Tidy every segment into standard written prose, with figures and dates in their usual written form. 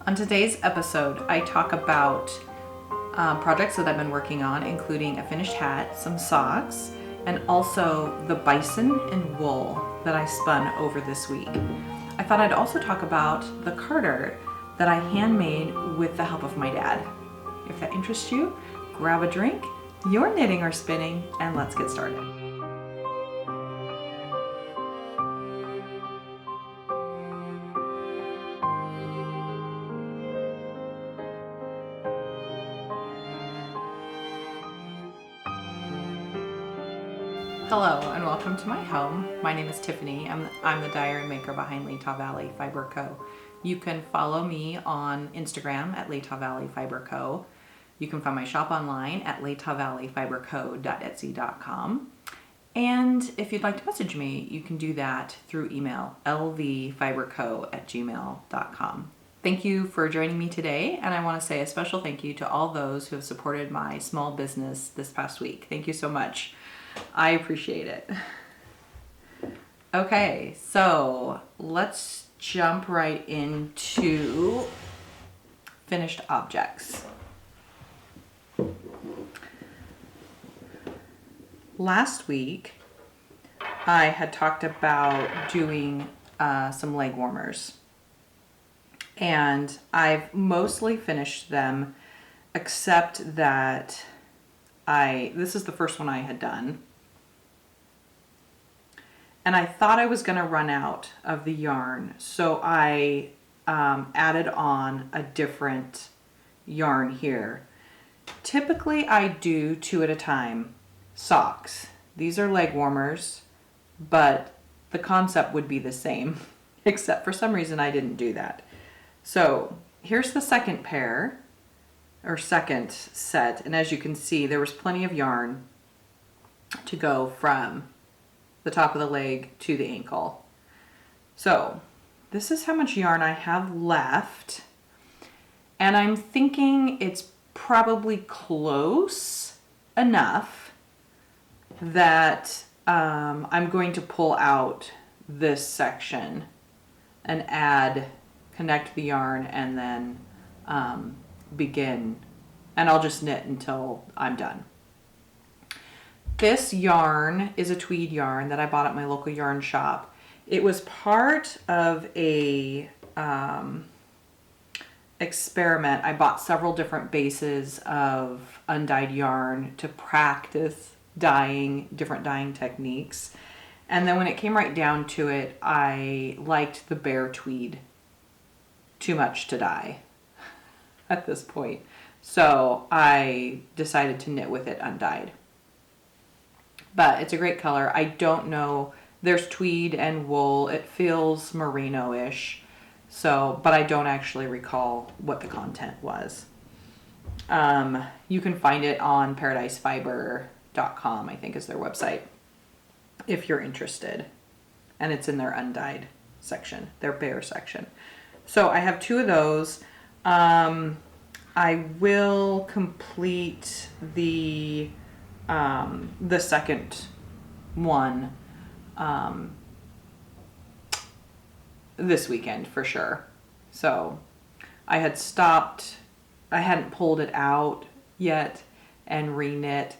On today's episode, I talk about projects that I've been working on, including a finished hat, some socks, and also the bison and wool that I spun over this week. I thought I'd also talk about the card art that I handmade with the help of my dad. If that interests you, grab a drink, you're knitting or spinning, and let's get started. Hello and welcome to my home. My name is Tiffany. I'm the dyer and maker behind Latah Valley Fiber Co. You can follow me on Instagram at Latah Valley Fiber Co. You can find my shop online at latahvalleyfiberco.etsy.com. And if you'd like to message me, you can do that through email, lvfiberco@gmail.com. Thank you for joining me today, and I want to say a special thank you to all those who have supported my small business this past week. Thank you so much. I appreciate it. Okay, so let's jump right into finished objects. Last week, I had talked about doing some leg warmers, and I've mostly finished them, except that this is the first one I had done. And I thought I was going to run out of the yarn, so I added on a different yarn here. Typically I do 2 at a time socks. These are leg warmers, but the concept would be the same, except for some reason I didn't do that. So here's the second pair, or second set, and as you can see, there was plenty of yarn to go from the top of the leg to the ankle. So this is how much yarn I have left, and I'm thinking it's probably close enough that I'm going to pull out this section and connect the yarn, and then begin, and I'll just knit until I'm done. This yarn is a tweed yarn that I bought at my local yarn shop. It was part of a experiment. I bought several different bases of undyed yarn to practice different dyeing techniques. And then when it came right down to it, I liked the bare tweed too much to dye at this point. So I decided to knit with it undyed. But it's a great color. I don't know, there's tweed and wool. It feels merino-ish. So, but I don't actually recall what the content was. You can find it on paradisefiber.com, I think is their website, if you're interested. And it's in their undyed section, their bare section. So I have 2 of those. I will complete the second one this weekend for sure. So I hadn't pulled it out yet and reknit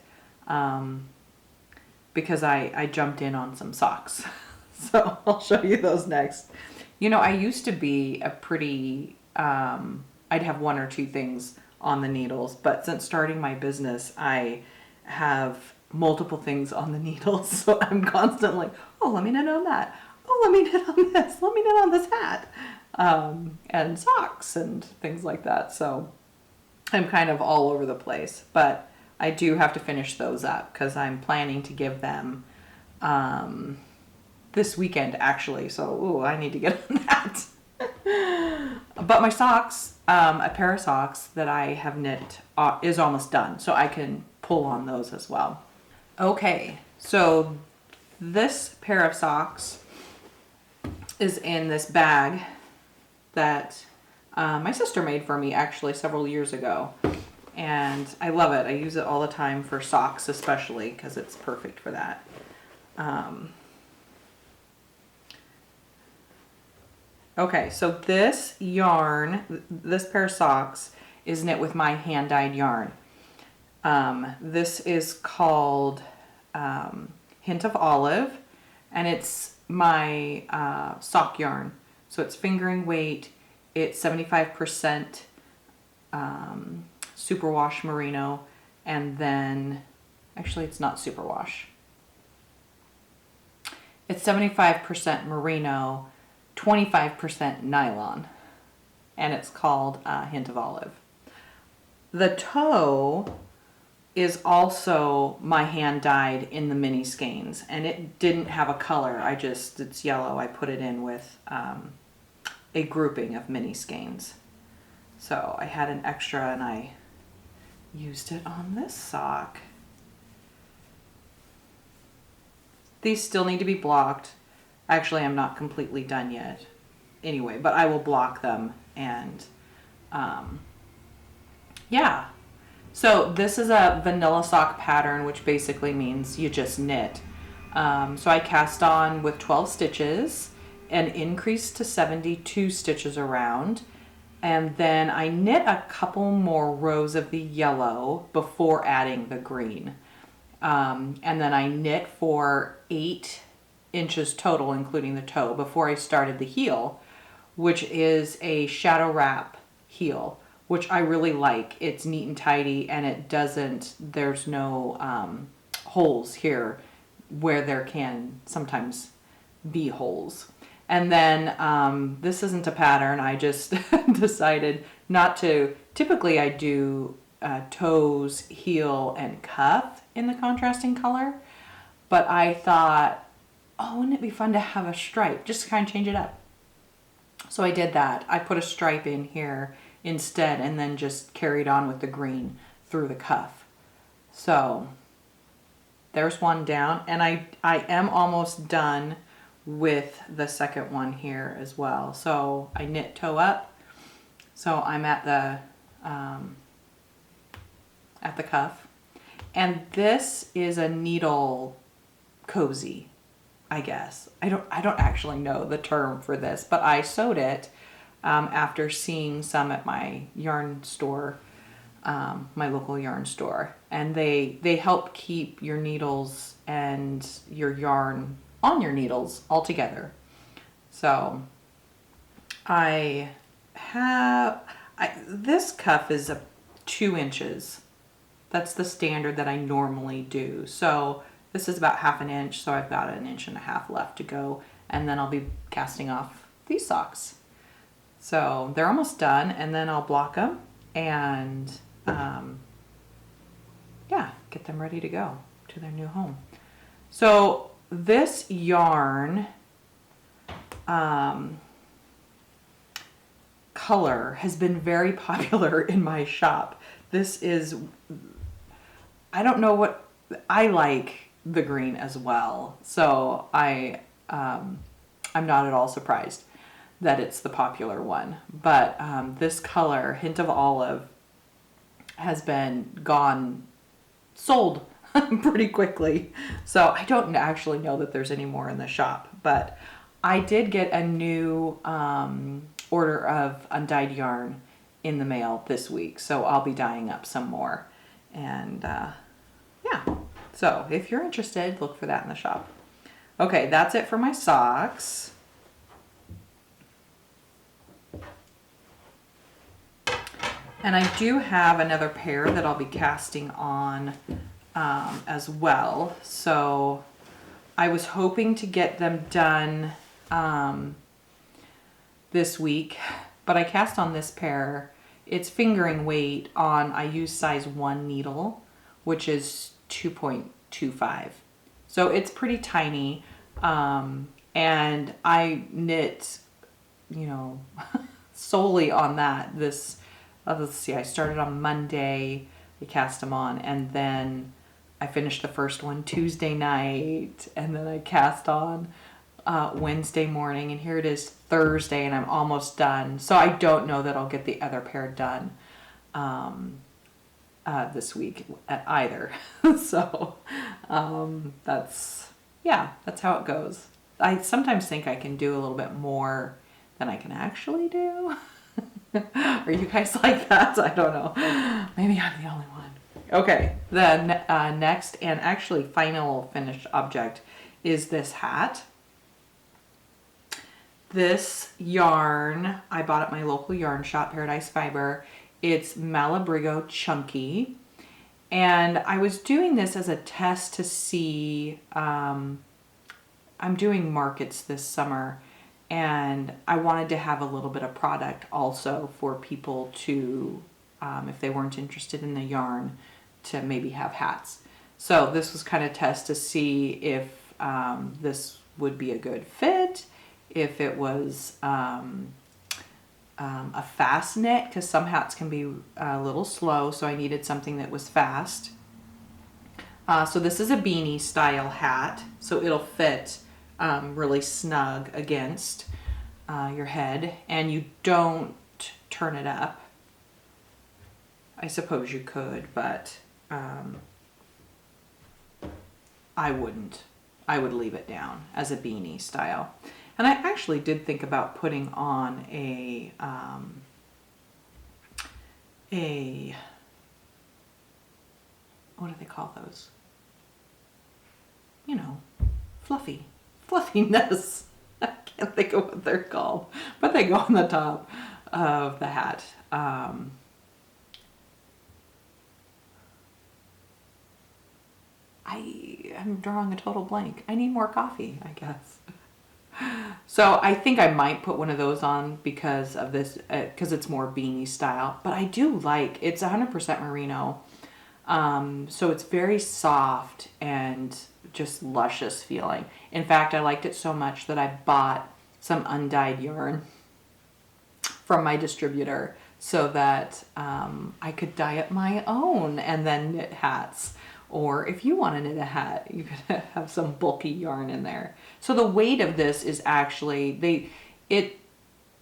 because I jumped in on some socks. So I'll show you those next. You know, I used to be a pretty, I'd have 1 or 2 things on the needles, but since starting my business, I have multiple things on the needles. So I'm constantly, oh, let me knit on that. Oh, let me knit on this. Let me knit on this hat. And socks and things like that. So I'm kind of all over the place, but I do have to finish those up because I'm planning to give them, this weekend actually. So, I need to get on that. But my socks, a pair of socks that I have knit is almost done. So I can pull on those as well. Okay, so this pair of socks is in this bag that my sister made for me actually several years ago. And I love it. I use it all the time for socks especially because it's perfect for that. Okay, so this yarn, this pair of socks is knit with my hand-dyed yarn. This is called Hint of Olive, and it's my sock yarn. So it's fingering weight. It's 75% superwash merino, and then actually it's not superwash. It's 75% merino, 25% nylon, and it's called Hint of Olive. The toe is also my hand dyed in the mini skeins, and it didn't have a color. It's yellow. I put it in with a grouping of mini skeins. So I had an extra and I used it on this sock. These still need to be blocked. Actually, I'm not completely done yet anyway, but I will block them. And yeah. So this is a vanilla sock pattern, which basically means you just knit. So I cast on with 12 stitches and increased to 72 stitches around. And then I knit a couple more rows of the yellow before adding the green. And then I knit for 8 inches total, including the toe, before I started the heel, which is a shadow wrap heel, which I really like. It's neat and tidy, and there's no holes here where there can sometimes be holes. And then this isn't a pattern. I just decided not to. Typically I do toes, heel, and cuff in the contrasting color. But I thought, oh, wouldn't it be fun to have a stripe? Just to kind of change it up. So I did that. I put a stripe in here instead and then just carried on with the green through the cuff. So there's one down, and I am almost done with the second one here as well. So I knit toe up. So I'm at the cuff. And this is a needle cozy, I guess. I don't actually know the term for this, but I sewed it after seeing some at my yarn store, my local yarn store, and they help keep your needles and your yarn on your needles all together. So this cuff is 2 inches. That's the standard that I normally do. So this is about 1/2 inch, so I've got 1.5 inches left to go, and then I'll be casting off these socks. So they're almost done, and then I'll block them and yeah, get them ready to go to their new home. So this yarn color has been very popular in my shop. This is, I don't know what, I like the green as well. So I'm not at all surprised that it's the popular one. But this color, Hint of Olive, has been sold pretty quickly. So I don't actually know that there's any more in the shop. But I did get a new order of undyed yarn in the mail this week. So I'll be dyeing up some more. And yeah, so if you're interested, look for that in the shop. Okay, that's it for my socks. And I do have another pair that I'll be casting on as well. So I was hoping to get them done this week, but I cast on this pair. It's fingering weight on, I use size 1 needle, which is 2.25. So it's pretty tiny. And I knit, solely on that. Let's see, I started on Monday, I cast them on, and then I finished the first one Tuesday night, and then I cast on Wednesday morning, and here it is Thursday, and I'm almost done. So I don't know that I'll get the other pair done this week either. So that's how it goes. I sometimes think I can do a little bit more than I can actually do. Are you guys like that? I don't know. Maybe I'm the only one. Okay, the next and actually final finished object is this hat. This yarn I bought at my local yarn shop, Paradise Fiber. It's Malabrigo Chunky. And I was doing this as a test to see, I'm doing markets this summer, and I wanted to have a little bit of product also for people to, if they weren't interested in the yarn, to maybe have hats. So this was kind of test to see if this would be a good fit, if it was a fast knit, because some hats can be a little slow, so I needed something that was fast. So this is a beanie style hat, so it'll fit really snug against your head, and you don't turn it up. I suppose you could, but I wouldn't. I would leave it down as a beanie style. And I actually did think about putting on a what do they call those? You know, fluffiness. I can't think of what they're called, but they go on the top of the hat. I'm drawing a total blank. I need more coffee, I guess. So I think I might put one of those on because of this, because it's more beanie style. But I do like, it's 100% merino. So it's very soft and just luscious feeling. In fact, I liked it so much that I bought some undyed yarn from my distributor so that I could dye it my own and then knit hats. Or if you want to knit a hat, you could have some bulky yarn in there. So the weight of this is actually, the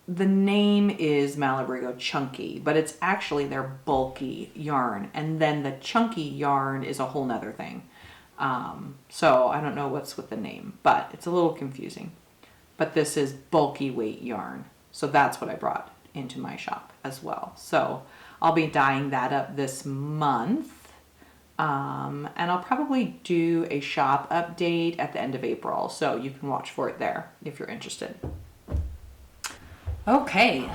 name is Malabrigo Chunky, but it's actually their bulky yarn. And then the chunky yarn is a whole nother thing. So I don't know what's with the name, but it's a little confusing. But this is bulky weight yarn. So that's what I brought into my shop as well. So I'll be dyeing that up this month. And I'll probably do a shop update at the end of April, so you can watch for it there if you're interested. Okay,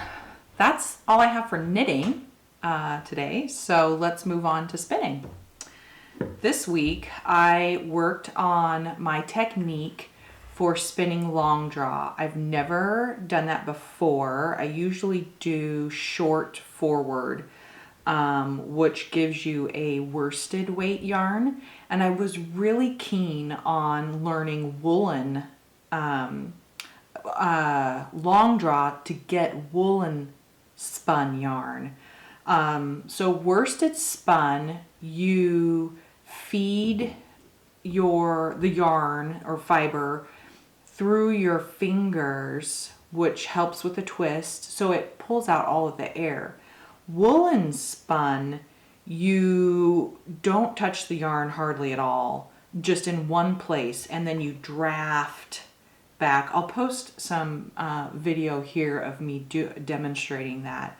that's all I have for knitting today, so let's move on to spinning. This week I worked on my technique for spinning long draw. I've never done that before. I usually do short forward, which gives you a worsted weight yarn. And I was really keen on learning woolen, long draw to get woolen spun yarn. So worsted spun, you feed the yarn or fiber through your fingers, which helps with the twist, so it pulls out all of the air. Woolen spun, you don't touch the yarn hardly at all, just in one place, and then you draft back. I'll post some video here of me demonstrating that,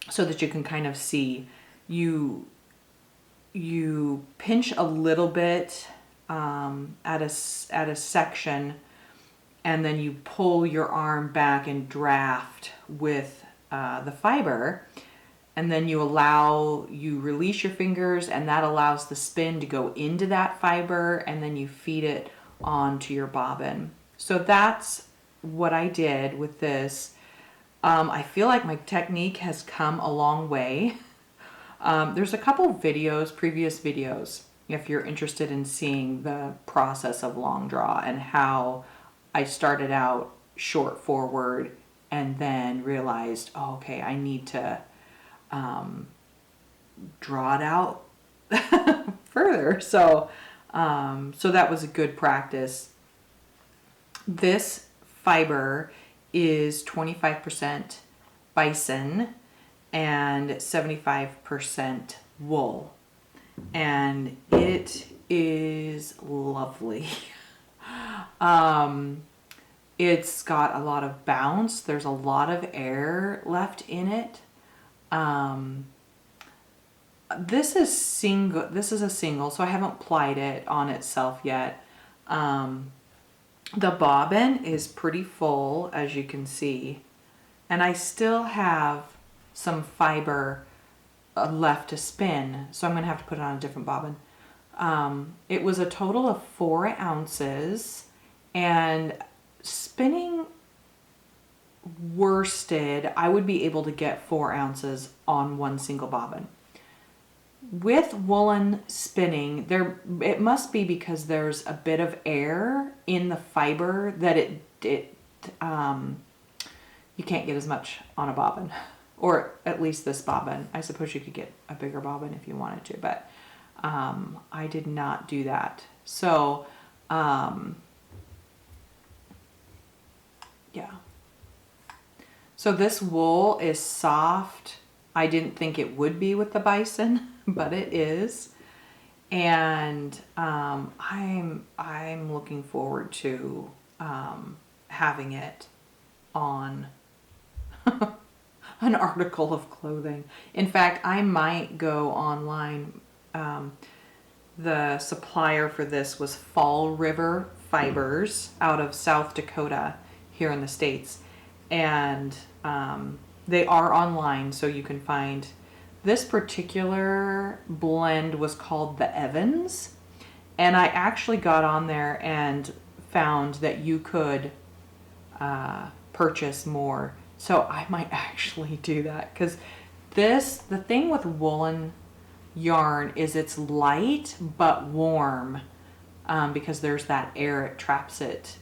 so that you can kind of see. You pinch a little bit at a section, and then you pull your arm back and draft with the fiber, and then you release your fingers, and that allows the spin to go into that fiber, and then you feed it onto your bobbin. So that's what I did with this. I feel like my technique has come a long way. There's a couple previous videos, if you're interested in seeing the process of long draw and how I started out short forward and then realized, oh, okay, I need to draw it out further. So that was a good practice. This fiber is 25% bison and 75% wool, and it is lovely. It's got a lot of bounce. There's a lot of air left in it. This is a single, so I haven't plied it on itself yet. The bobbin is pretty full, as you can see, and I still have some fiber left to spin, so I'm going to have to put it on a different bobbin. It was a total of 4 ounces, and spinning worsted, I would be able to get 4 ounces on one single bobbin. With woolen spinning, it must be because there's a bit of air in the fiber that you can't get as much on a bobbin, or at least this bobbin. I suppose you could get a bigger bobbin if you wanted to, but I did not do that. So yeah. So this wool is soft. I didn't think it would be with the Bison, but it is. And I'm looking forward to having it on an article of clothing. In fact, I might go online. The supplier for this was Fall River Fibers out of South Dakota here in the States. And they are online, so you can find this particular blend was called the Evans. And I actually got on there and found that you could purchase more. So I might actually do that, because the thing with woolen yarn is it's light but warm, because there's that air, it traps it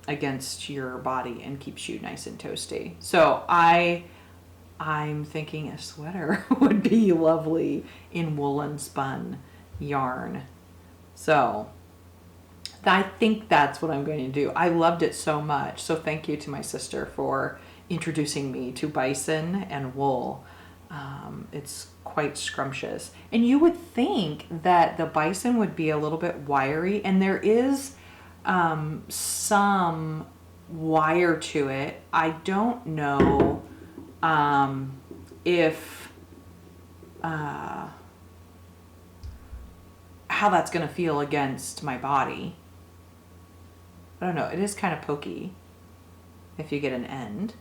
against your body and keeps you nice and toasty. So I'm thinking a sweater would be lovely in woolen spun yarn. So I think that's what I'm going to do. I loved it so much. So thank you to my sister for introducing me to Bison and wool. It's quite scrumptious. And you would think that the Bison would be a little bit wiry, and there is some wire to it. I don't know if how that's going to feel against my body. I don't know. It is kind of pokey if you get an end.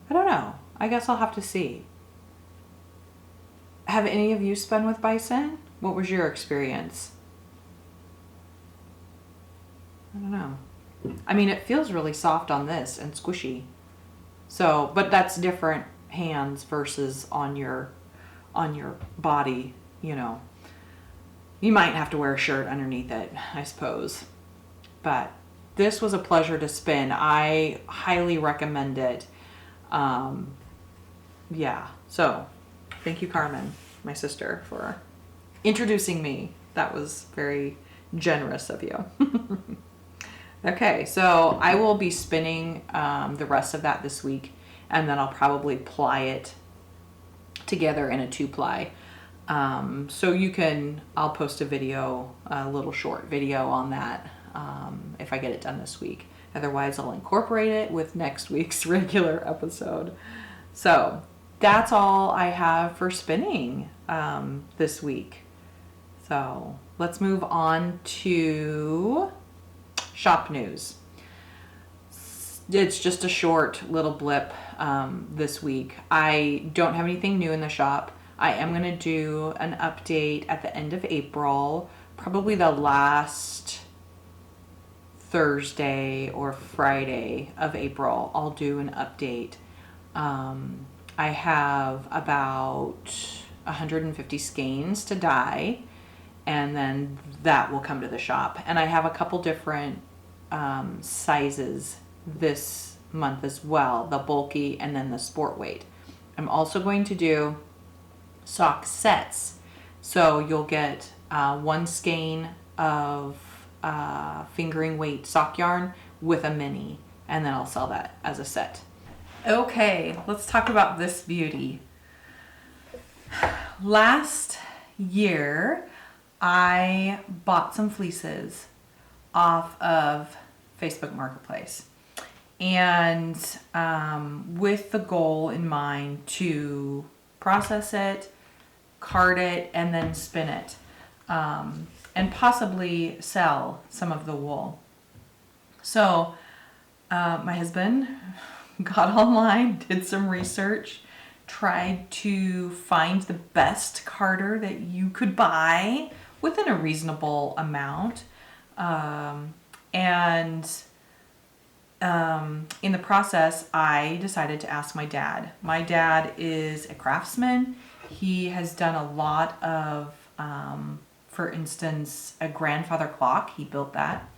I don't know. I guess I'll have to see. Have any of you spun with Bison? What was your experience? I don't know. I mean, it feels really soft on this and squishy. So, but that's different hands versus on your body, you know. You might have to wear a shirt underneath it, I suppose. But this was a pleasure to spin. I highly recommend it. Yeah. So, thank you, Carmen, my sister, for introducing me. That was very generous of you. Okay, so I will be spinning the rest of that this week, and then I'll probably ply it together in a 2-ply. So I'll post a little short video on that if I get it done this week. Otherwise, I'll incorporate it with next week's regular episode. So that's all I have for spinning this week. So let's move on to shop news. It's just a short little blip this week. I don't have anything new in the shop. I am going to do an update at the end of April, probably the last Thursday or Friday of April. I'll do an update. I have about 150 skeins to dye, and then that will come to the shop. And I have a couple different sizes this month as well, the bulky and then the sport weight. I'm also going to do sock sets. So you'll get 1 skein of fingering weight sock yarn with a mini, and then I'll sell that as a set. Okay, let's talk about this beauty. Last year, I bought some fleeces off of Facebook Marketplace. And with the goal in mind to process it, card it, and then spin it, and possibly sell some of the wool. So my husband got online, did some research, tried to find the best carder that you could buy within a reasonable amount. In the process, I decided to ask my dad. My dad is a craftsman. He has done a lot of, for instance, a grandfather clock. He built that.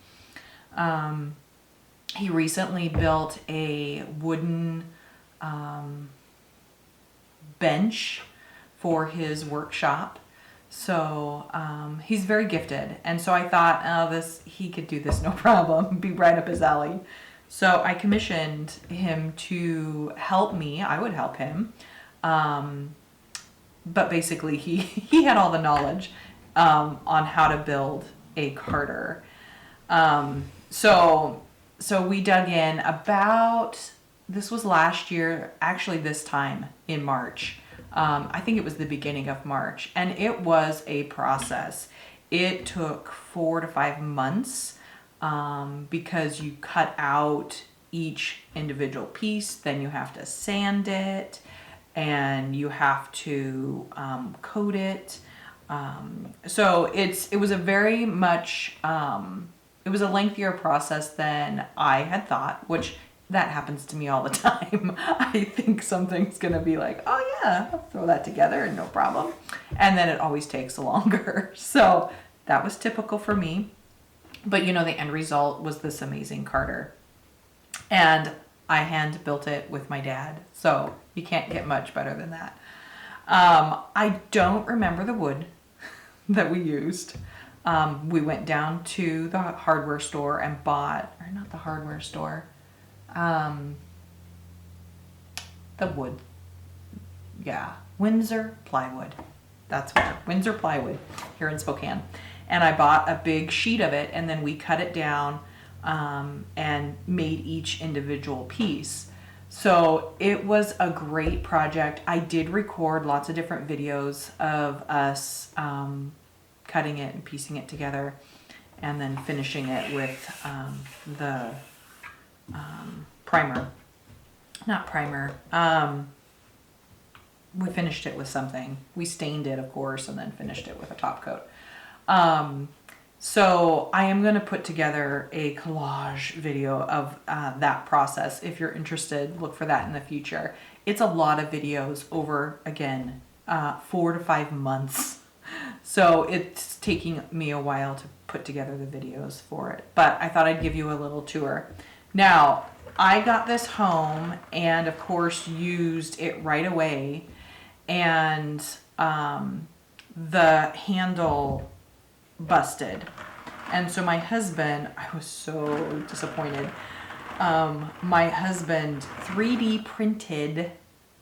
He recently built a wooden bench for his workshop. So he's very gifted. And so I thought, he could do this no problem, be right up his alley. So I commissioned him to help me. I would help him. But basically he had all the knowledge on how to build a carder. So we dug in about, this was last year, actually this time in March. I think it was the beginning of March, and it was a process. It took 4 to 5 months because you cut out each individual piece, then you have to sand it, and you have to coat it. So it was a very much, it was a lengthier process than I had thought, which that happens to me all the time. I think something's gonna be like, oh yeah, I'll throw that together and no problem. And then it always takes longer. So that was typical for me. But the end result was this amazing carder. And I hand built it with my dad. So you can't get much better than that. I don't remember the wood that we used. We went down to the hardware store and bought, or not the hardware store, the wood. Yeah, Windsor plywood. That's where, Windsor plywood here in Spokane. And I bought a big sheet of it, and then we cut it down and made each individual piece. So it was a great project. I did record lots of different videos of us cutting it and piecing it together, and then finishing it with the primer. Not primer. We finished it with something. We stained it, of course, and then finished it with a top coat. So I am going to put together a collage video of that process. If you're interested, look for that in the future. It's a lot of videos over, again, 4 to 5 months. So it's taking me a while to put together the videos for it. But I thought I'd give you a little tour. Now, I got this home and, of course, used it right away. And the handle busted. And so my husband, I was so disappointed. My husband 3D printed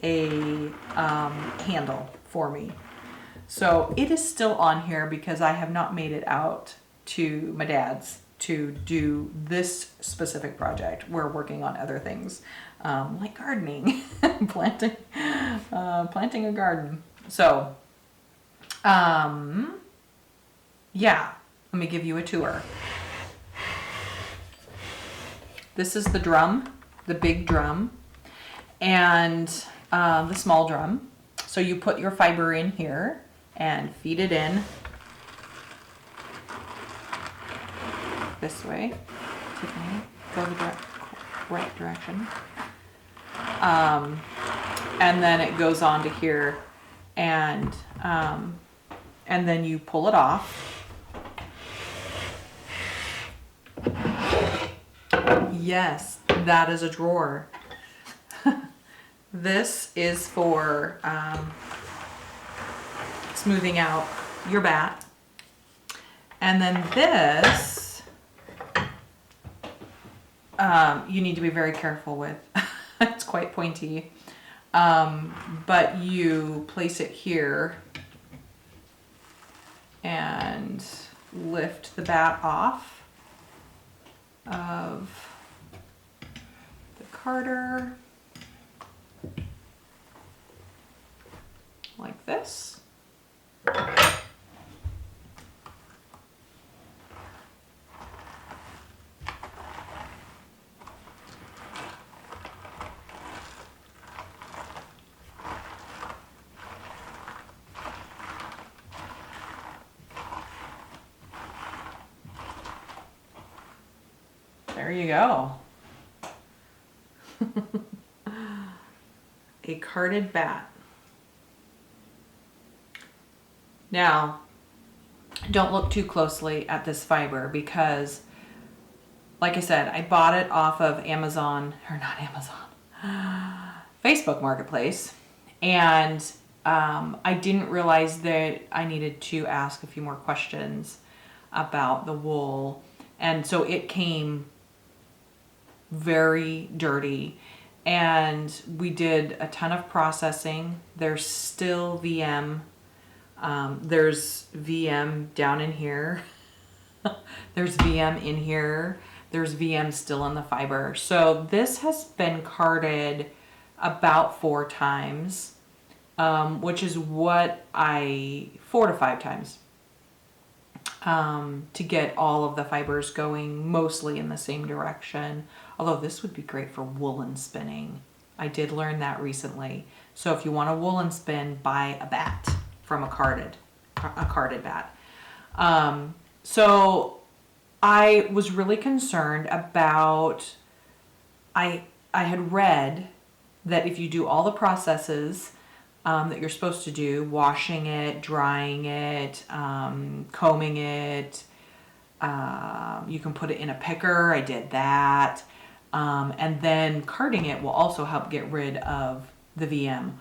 a handle for me. So it is still on here because I have not made it out to my dad's to do this specific project. We're working on other things like gardening, planting a garden. So yeah, let me give you a tour. This is the drum, the big drum, and the small drum. So you put your fiber in here and feed it in this way. Tiffany, go the right direction. And then it goes on to here, and then you pull it off. Yes, that is a drawer. This is for smoothing out your bat. And then this, you need to be very careful with. It's quite pointy. But you place it here and lift the bat off. of the carder like this. There you go. A carded bat. Now, don't look too closely at this fiber because, like I said, I bought it off of Amazon, or not Amazon, Facebook Marketplace. And I didn't realize that I needed to ask a few more questions about the wool. And so it came very dirty. And we did a ton of processing. There's still VM. There's VM down in here. There's VM in here. There's VM still in the fiber. So this has been carded about 4 times, which is what 4 to 5 times, to get all of the fibers going mostly in the same direction. Although this would be great for woolen spinning. I did learn that recently. So if you want a woolen spin, buy a bat from a carded bat. So I was really concerned about, I had read that if you do all the processes that you're supposed to do, washing it, drying it, combing it, you can put it in a picker. I did that. And then carding it will also help get rid of the VM.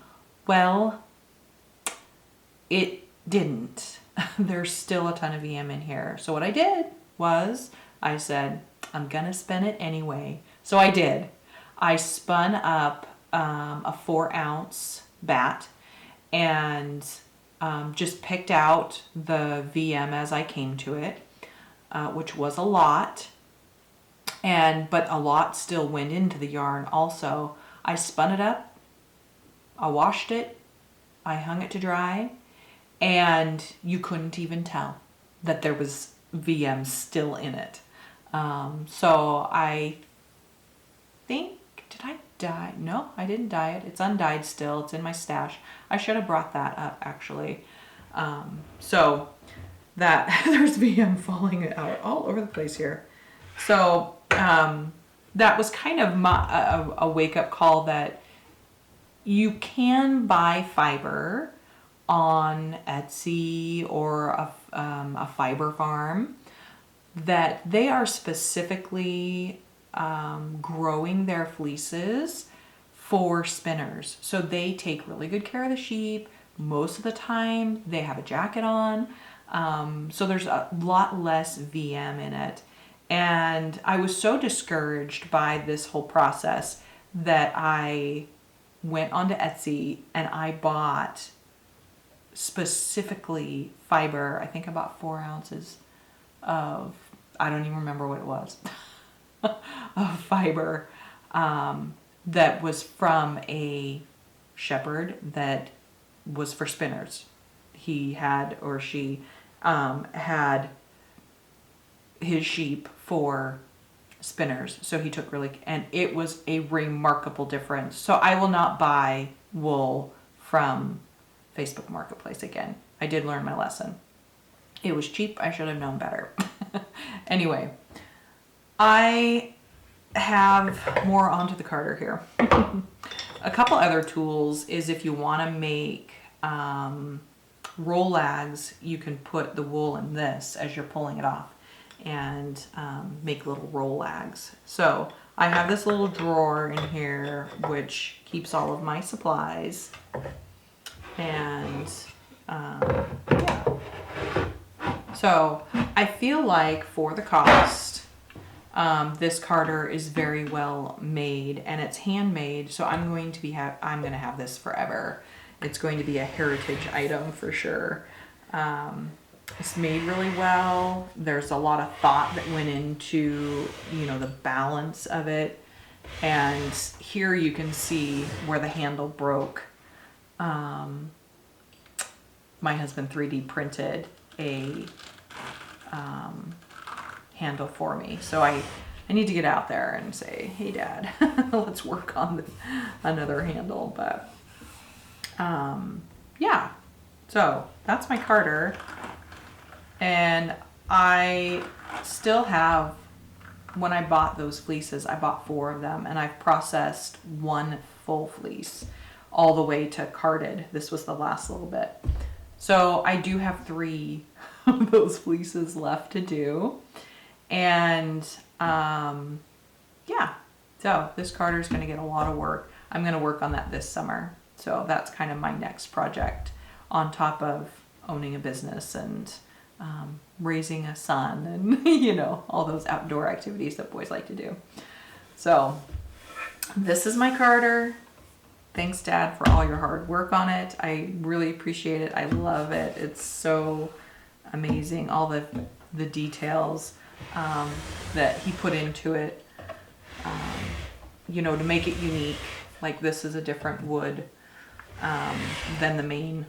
Well, it didn't. There's still a ton of VM in here. So what I did was I said, I'm going to spin it anyway. So I did. I spun up a 4-ounce bat and just picked out the VM as I came to it, which was a lot. But a lot still went into the yarn also. I spun it up, I washed it, I hung it to dry, and you couldn't even tell that there was VM still in it. So I think, did I dye? No, I didn't dye it. It's undyed still. It's in my stash. I should have brought that up actually. So that there's VM falling out all over the place here. So that was kind of a wake-up call that you can buy fiber on Etsy or a fiber farm, that they are specifically growing their fleeces for spinners. So they take really good care of the sheep. Most of the time they have a jacket on. So there's a lot less VM in it. And I was so discouraged by this whole process that I went onto Etsy and I bought specifically fiber. I think about 4 ounces of, I don't even remember what it was, of fiber that was from a shepherd that was for spinners. He had, or she had his sheep for spinners. So he took and it was a remarkable difference. So I will not buy wool from Facebook Marketplace again. I did learn my lesson. It was cheap. I should have known better. Anyway, I have more onto the carder here. A couple other tools is if you want to make rollags, you can put the wool in this as you're pulling it off and make little rollags. So I have this little drawer in here which keeps all of my supplies, and yeah. So I feel like for the cost, this carder is very well made and it's handmade. So I'm going to have this forever. It's going to be a heritage item for sure. It's made really well. There's a lot of thought that went into, you know, the balance of it. And here you can see where the handle broke. My husband 3D printed a handle for me. So I need to get out there and say, hey Dad, let's work on another handle. But yeah, so that's my Carter. And I still have, when I bought those fleeces, I bought 4 of them, and I've processed 1 full fleece all the way to carded. This was the last little bit. So I do have 3 of those fleeces left to do. And yeah, so this Carter is going to get a lot of work. I'm going to work on that this summer. So that's kind of my next project on top of owning a business and raising a son and, you know, all those outdoor activities that boys like to do. So this is my Carter. Thanks, Dad, for all your hard work on it. I really appreciate it. I love it. It's so amazing. All the details that he put into it, you know, to make it unique. Like this is a different wood than the main.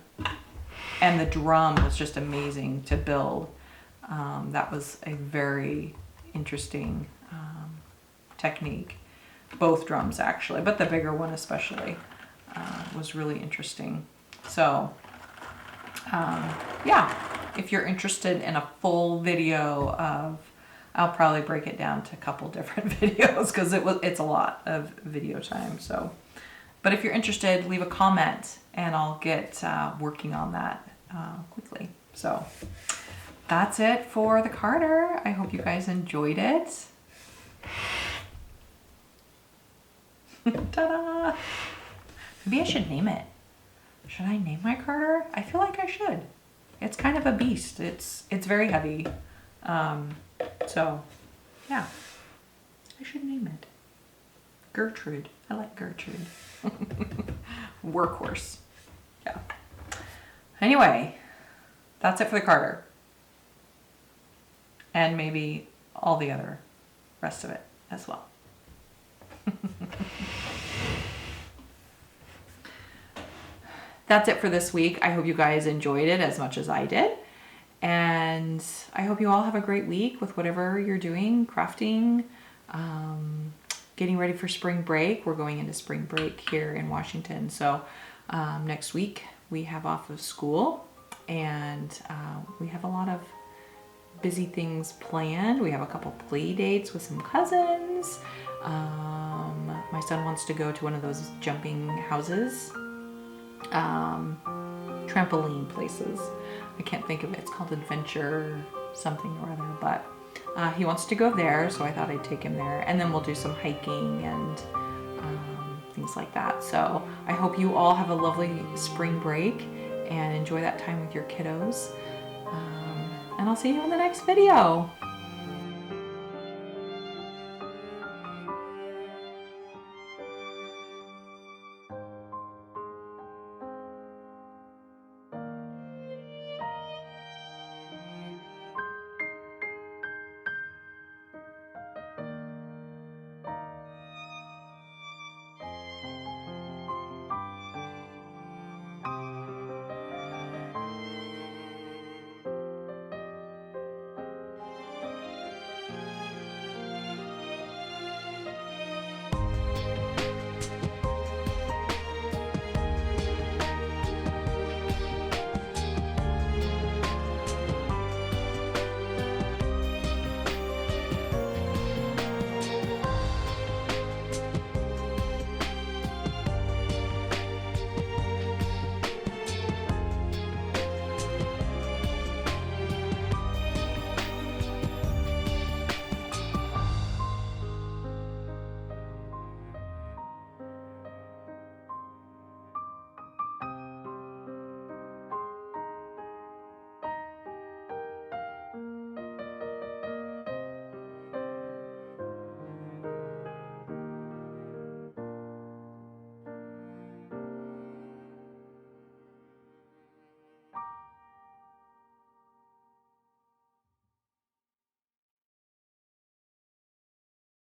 And the drum was just amazing to build. That was a very interesting technique. Both drums actually, but the bigger one especially was really interesting. So yeah, if you're interested in a full video of, I'll probably break it down to a couple different videos because it's a lot of video time. So, but if you're interested, leave a comment and I'll get working on that quickly. So that's it for the Carter. I hope you guys enjoyed it. Ta-da! Maybe I should name it. Should I name my Carter? I feel like I should. It's kind of a beast. It's very heavy. So yeah, I should name it Gertrude. I like Gertrude. Workhorse. Yeah. Anyway, that's it for the Carter. And maybe all the other rest of it as well. That's it for this week. I hope you guys enjoyed it as much as I did. And I hope you all have a great week with whatever you're doing, crafting, getting ready for spring break. We're going into spring break here in Washington. So next week we have off of school and we have a lot of busy things planned. We have a couple play dates with some cousins. My son wants to go to one of those jumping houses, trampoline places. I can't think of it. It's called Adventure something or other, but he wants to go there, so I thought I'd take him there. And then we'll do some hiking and things like that. So I hope you all have a lovely spring break and enjoy that time with your kiddos. And I'll see you in the next video.